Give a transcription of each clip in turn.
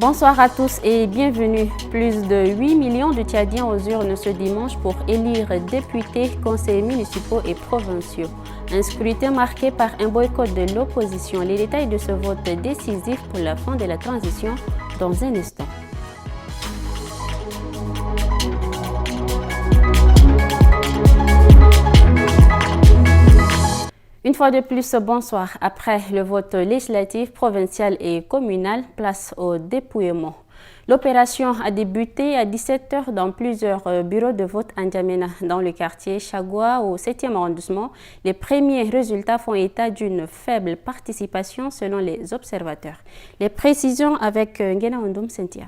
Bonsoir à tous et bienvenue. Plus de 8 millions de Tchadiens aux urnes ce dimanche pour élire députés, conseillers municipaux et provinciaux. Un scrutin marqué par un boycott de l'opposition. Les détails de ce vote décisif pour la fin de la transition dans un instant. Une fois de plus, bonsoir. Après le vote législatif, provincial et communal, place au dépouillement. L'opération a débuté à 17h dans plusieurs bureaux de vote en N'Djamena, dans le quartier Chagua au 7e arrondissement. Les premiers résultats font état d'une faible participation selon les observateurs. Les précisions avec Ngena Ondoum Cynthia.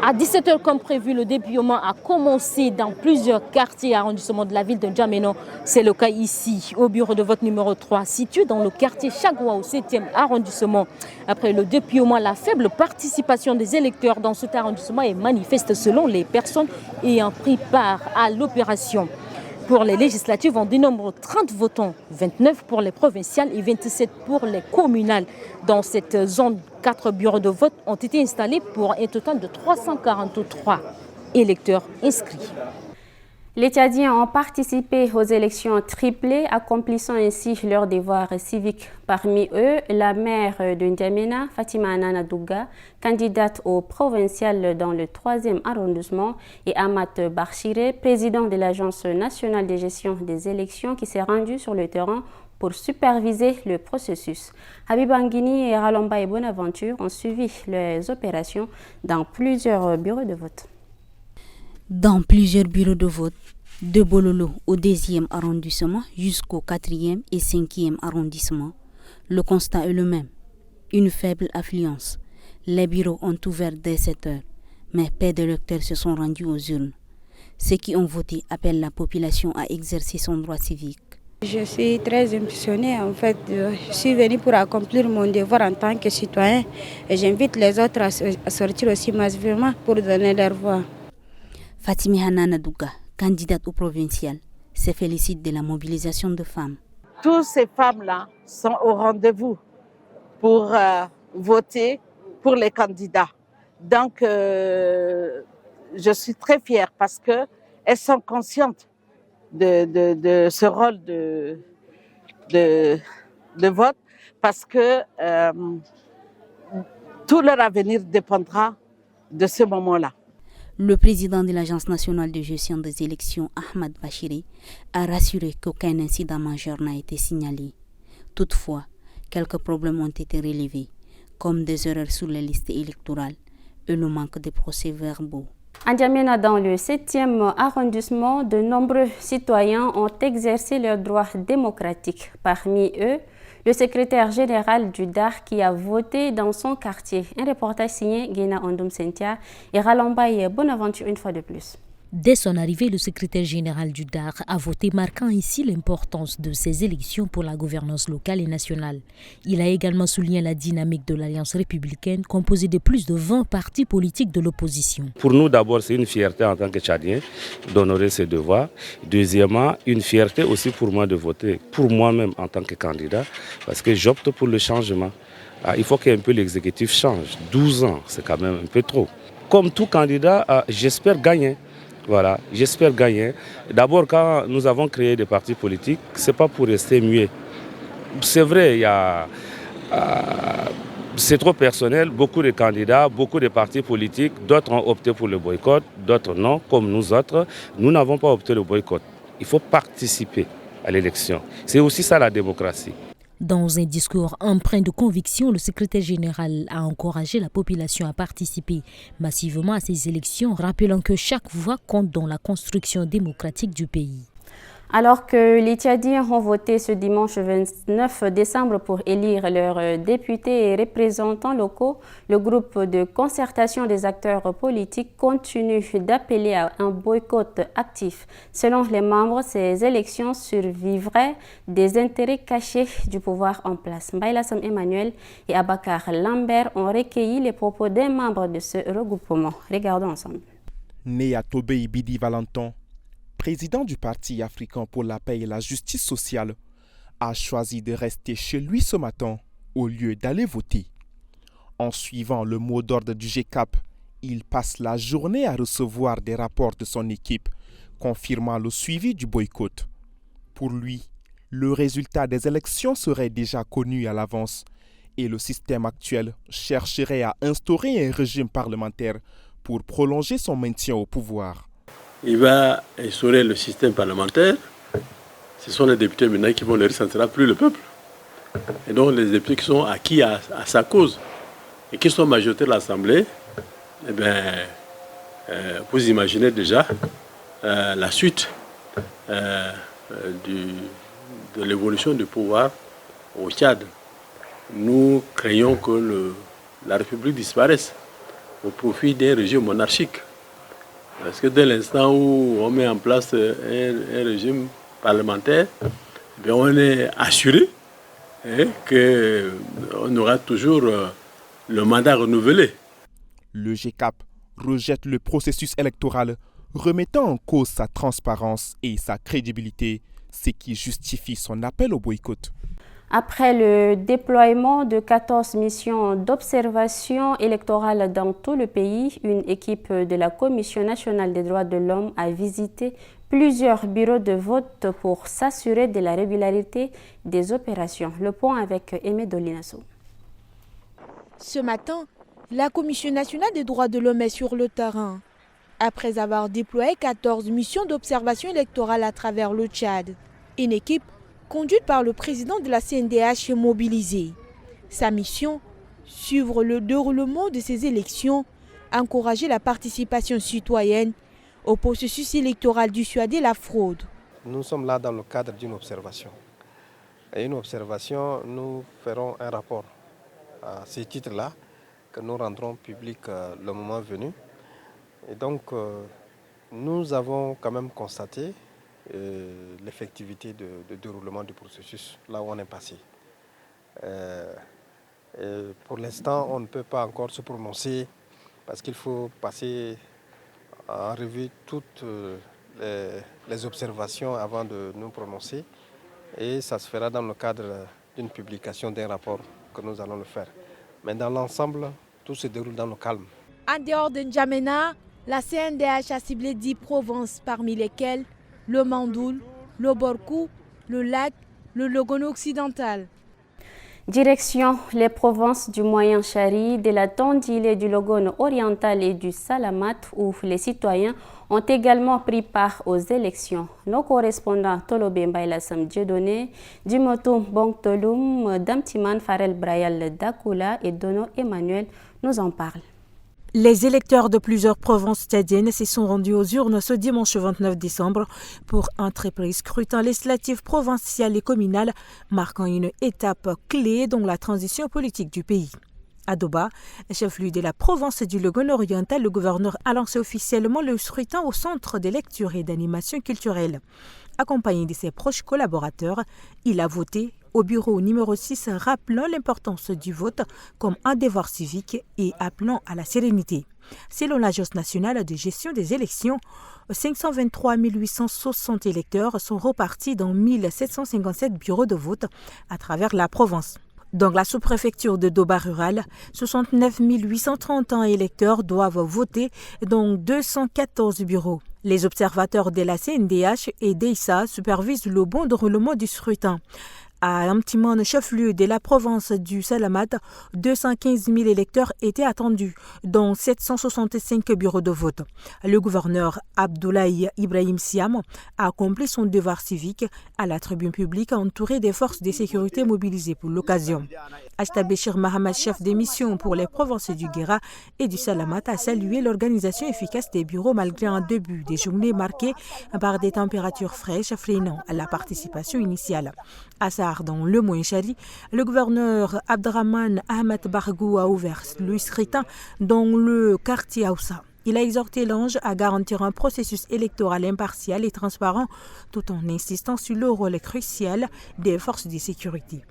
À 17h comme prévu, le dépouillement a commencé dans plusieurs quartiers et arrondissements de la ville de N'Djamena. C'est le cas ici, au bureau de vote numéro 3, situé dans le quartier Chagua au 7e arrondissement. Après le dépouillement, la faible participation des électeurs dans cet arrondissement est manifeste selon les personnes ayant pris part à l'opération. Pour les législatives, on dénombre 30 votants, 29 pour les provinciales et 27 pour les communales. Dans cette zone, 4 bureaux de vote ont été installés pour un total de 343 électeurs inscrits. Les Tchadiens ont participé aux élections triplées, accomplissant ainsi leur devoir civique. Parmi eux, la maire de N'Djamena, Fatima Anana Douga, candidate au provincial dans le 3e arrondissement, et Amat Barchiré, président de l'Agence nationale de gestion des élections, qui s'est rendu sur le terrain pour superviser le processus. Habib Anguini et Ralomba et Bonaventure ont suivi les opérations dans plusieurs bureaux de vote. Dans plusieurs bureaux de vote, de Bololo au 2e arrondissement jusqu'au 4e et 5e arrondissement, le constat est le même. Une faible affluence. Les bureaux ont ouvert dès 7 heures, mais peu d'électeurs se sont rendus aux urnes. Ceux qui ont voté appellent la population à exercer son droit civique. Je suis très impressionnée en fait. Je suis venue pour accomplir mon devoir en tant que citoyen et j'invite les autres à sortir aussi massivement pour donner leur voix. Fatimi Hanana Douga, candidate au provincial, se félicite de la mobilisation de femmes. Toutes ces femmes-là sont au rendez-vous pour voter pour les candidats. Donc, je suis très fière parce qu'elles sont conscientes de ce rôle de vote parce que tout leur avenir dépendra de ce moment-là. Le président de l'Agence nationale de gestion des élections, Ahmad Bachiri, a rassuré qu'aucun incident majeur n'a été signalé. Toutefois, quelques problèmes ont été relevés, comme des erreurs sur les listes électorales et le manque de procès-verbaux. En N'Djamena, dans le 7e arrondissement, de nombreux citoyens ont exercé leurs droits démocratiques. Parmi eux, le secrétaire général du DAR qui a voté dans son quartier. Un reportage signé Ngena Ondoum Cynthia et Ralomba et Bonaventure une fois de plus. Dès son arrivée, le secrétaire général du DAR a voté, marquant ici l'importance de ces élections pour la gouvernance locale et nationale. Il a également souligné la dynamique de l'Alliance républicaine, composée de plus de 20 partis politiques de l'opposition. Pour nous, d'abord, c'est une fierté en tant que Tchadien d'honorer ses devoirs. Deuxièmement, une fierté aussi pour moi de voter pour moi-même en tant que candidat, parce que j'opte pour le changement. Il faut qu'un peu l'exécutif change. 12 ans, c'est quand même un peu trop. Comme tout candidat, j'espère gagner. Voilà, j'espère gagner. D'abord, quand nous avons créé des partis politiques, ce n'est pas pour rester muet. C'est vrai, c'est trop personnel. Beaucoup de candidats, beaucoup de partis politiques, d'autres ont opté pour le boycott, d'autres non, comme nous autres. Nous n'avons pas opté pour le boycott. Il faut participer à l'élection. C'est aussi ça la démocratie. Dans un discours empreint de conviction, le secrétaire général a encouragé la population à participer massivement à ces élections, rappelant que chaque voix compte dans la construction démocratique du pays. Alors que les Tchadiens ont voté ce dimanche 29 décembre pour élire leurs députés et représentants locaux, le groupe de concertation des acteurs politiques continue d'appeler à un boycott actif. Selon les membres, ces élections survivraient des intérêts cachés du pouvoir en place. Mbaïlassam Emmanuel et Abakar Lambert ont recueilli les propos d'un membre de ce regroupement. Regardons ensemble. Né à Tobé Bidi Valentin, président du Parti africain pour la paix et la justice sociale, a choisi de rester chez lui ce matin au lieu d'aller voter. En suivant le mot d'ordre du GCAP, il passe la journée à recevoir des rapports de son équipe, confirmant le suivi du boycott. Pour lui, le résultat des élections serait déjà connu à l'avance et le système actuel chercherait à instaurer un régime parlementaire pour prolonger son maintien au pouvoir. Il va instaurer le système parlementaire. Ce sont les députés maintenant qui vont le ce ne sera plus le peuple. Et donc les députés qui sont acquis à sa cause et qui sont majoritaires de l'Assemblée, eh bien, vous imaginez déjà la suite de l'évolution du pouvoir au Tchad. Nous craignons que la République disparaisse au profit d'un régime monarchique. Parce que dès l'instant où on met en place un régime parlementaire, eh bien, on est assuré qu'on aura toujours le mandat renouvelé. Le GCAP rejette le processus électoral, remettant en cause sa transparence et sa crédibilité, ce qui justifie son appel au boycott. Après le déploiement de 14 missions d'observation électorale dans tout le pays, une équipe de la Commission nationale des droits de l'homme a visité plusieurs bureaux de vote pour s'assurer de la régularité des opérations. Le point avec Aimé Dolinasso. Ce matin, la Commission nationale des droits de l'homme est sur le terrain. Après avoir déployé 14 missions d'observation électorale à travers le Tchad, une équipe conduite par le président de la CNDH est mobilisée. Sa mission, suivre le déroulement de ces élections, encourager la participation citoyenne au processus électoral, dissuader la fraude. Nous sommes là dans le cadre d'une observation. Et une observation, nous ferons un rapport à ces titres-là que nous rendrons public le moment venu. Et donc, nous avons quand même constaté l'effectivité de déroulement du processus, là où on est passé. Pour l'instant, on ne peut pas encore se prononcer parce qu'il faut passer en revue toutes les observations avant de nous prononcer. Et ça se fera dans le cadre d'une publication d'un rapport que nous allons le faire. Mais dans l'ensemble, tout se déroule dans le calme. En dehors de N'Djamena, la CNDH a ciblé 10 provinces, parmi lesquelles le Mandoul, le Borkou, le Lac, le Logone occidental. Direction les provinces du Moyen-Chari, de la Tondile et du Logone oriental et du Salamat, où les citoyens ont également pris part aux élections. Nos correspondants Tolobe Mbaylassam Dieudonné, Dimotou Bongtoloum, Damtiman Farel Brayal Dakula et Dono Emmanuel nous en parlent. Les électeurs de plusieurs provinces tchadiennes se sont rendus aux urnes ce dimanche 29 décembre pour un très scrutin législatif provincial et communal, marquant une étape clé dans la transition politique du pays. À Doba, chef-lieu de la province du Logone oriental, le gouverneur a lancé officiellement le scrutin au centre de lecture et d'animation culturelle. Accompagné de ses proches collaborateurs, il a voté au bureau numéro 6, rappelant l'importance du vote comme un devoir civique et appelant à la sérénité. Selon l'Agence nationale de gestion des élections, 523 860 électeurs sont repartis dans 1757 bureaux de vote à travers la province. Dans la sous-préfecture de Doba rural, 69 831 électeurs doivent voter dans 214 bureaux. Les observateurs de la CNDH et d'EISA supervisent le bon déroulement du scrutin. À Amtiman, chef-lieu de la province du Salamat, 215 000 électeurs étaient attendus, dont 765 bureaux de vote. Le gouverneur Abdoulaye Ibrahim Siam a accompli son devoir civique à la tribune publique entouré des forces de sécurité mobilisées pour l'occasion. Ashta Béchir Mahamad, chef des missions pour les provinces du Guéra et du Salamat, a salué l'organisation efficace des bureaux malgré un début des journées marquées par des températures fraîches freinant à la participation initiale. À Sahar, dans le Moyen-Chari, le gouverneur Abdraman Ahmed Bargou a ouvert le scrutin dans le quartier Aoussa. Il a exhorté l'Ange à garantir un processus électoral impartial et transparent tout en insistant sur le rôle crucial des forces de sécurité.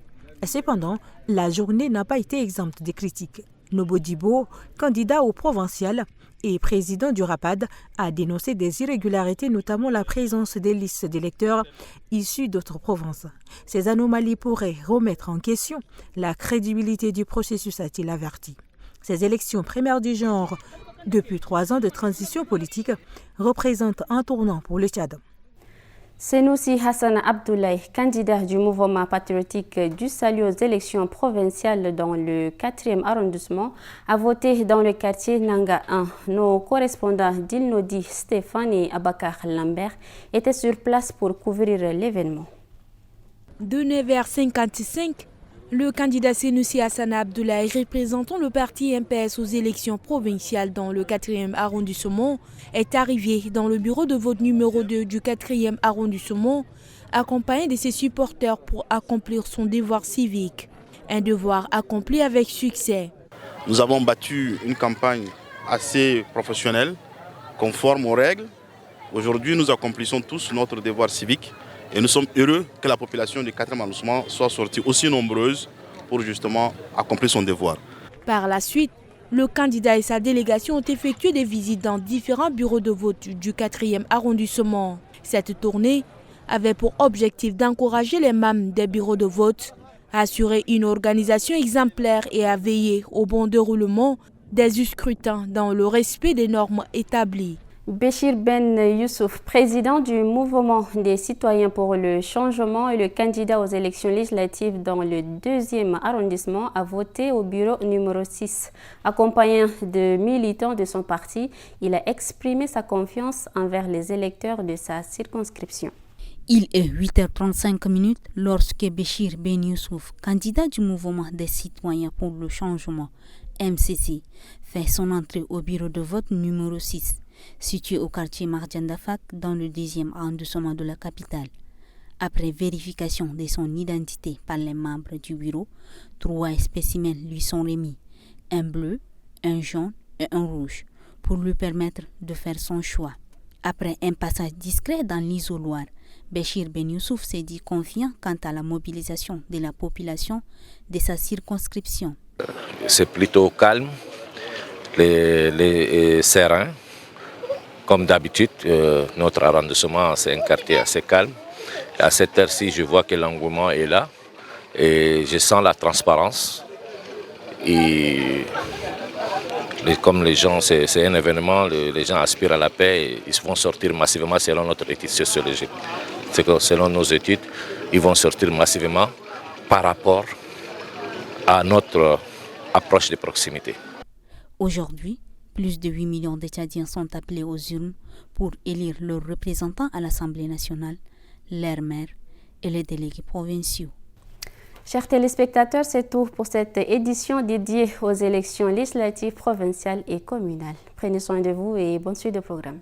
Cependant, la journée n'a pas été exempte de critiques. Nobo Dibo, candidat au provincial et président du RAPAD, a dénoncé des irrégularités, notamment la présence des listes d'électeurs issus d'autres provinces. Ces anomalies pourraient remettre en question la crédibilité du processus, a-t-il averti. Ces élections primaires du genre, depuis 3 ans de transition politique, représentent un tournant pour le Tchad. Senoussi Hassan Abdoulaye, candidat du mouvement patriotique du salut aux élections provinciales dans le 4e arrondissement, a voté dans le quartier Nanga 1. Nos correspondants d'Ilnodi, Stéphane et Abakar Lambert étaient sur place pour couvrir l'événement. De 9h55, le candidat Senoussi Hassan Abdoulaye, représentant le parti MPS aux élections provinciales dans le 4e arrondissement, est arrivé dans le bureau de vote numéro 2 du 4e arrondissement, accompagné de ses supporters pour accomplir son devoir civique. Un devoir accompli avec succès. Nous avons battu une campagne assez professionnelle, conforme aux règles. Aujourd'hui, nous accomplissons tous notre devoir civique. Et nous sommes heureux que la population du 4e arrondissement soit sortie aussi nombreuse pour justement accomplir son devoir. Par la suite, le candidat et sa délégation ont effectué des visites dans différents bureaux de vote du 4e arrondissement. Cette tournée avait pour objectif d'encourager les membres des bureaux de vote à assurer une organisation exemplaire et à veiller au bon déroulement des scrutins dans le respect des normes établies. Béchir Ben Youssouf, président du mouvement des citoyens pour le changement et le candidat aux élections législatives dans le 2e arrondissement, a voté au bureau numéro 6. Accompagné de militants de son parti, il a exprimé sa confiance envers les électeurs de sa circonscription. Il est 8h35 lorsque Béchir Ben Youssouf, candidat du mouvement des citoyens pour le changement, MCC, fait son entrée au bureau de vote numéro 6. Situé au quartier Mardiandafak dans le 2e arrondissement de la capitale. Après vérification de son identité par les membres du bureau, 3 spécimens lui sont remis, un bleu, un jaune et un rouge, pour lui permettre de faire son choix. Après un passage discret dans l'isoloir, Béchir Ben Youssouf s'est dit confiant quant à la mobilisation de la population de sa circonscription. C'est plutôt calme, les serein. Comme d'habitude, notre arrondissement, c'est un quartier assez calme. À cette heure-ci, je vois que l'engouement est là et je sens la transparence. Et comme les gens, c'est un événement, les gens aspirent à la paix et ils vont sortir massivement selon notre étude sociologique. C'est que selon nos études, ils vont sortir massivement par rapport à notre approche de proximité. Aujourd'hui, plus de 8 millions de Tchadiens sont appelés aux urnes pour élire leurs représentants à l'Assemblée nationale, leurs maires et les délégués provinciaux. Chers téléspectateurs, c'est tout pour cette édition dédiée aux élections législatives provinciales et communales. Prenez soin de vous et bonne suite de programme.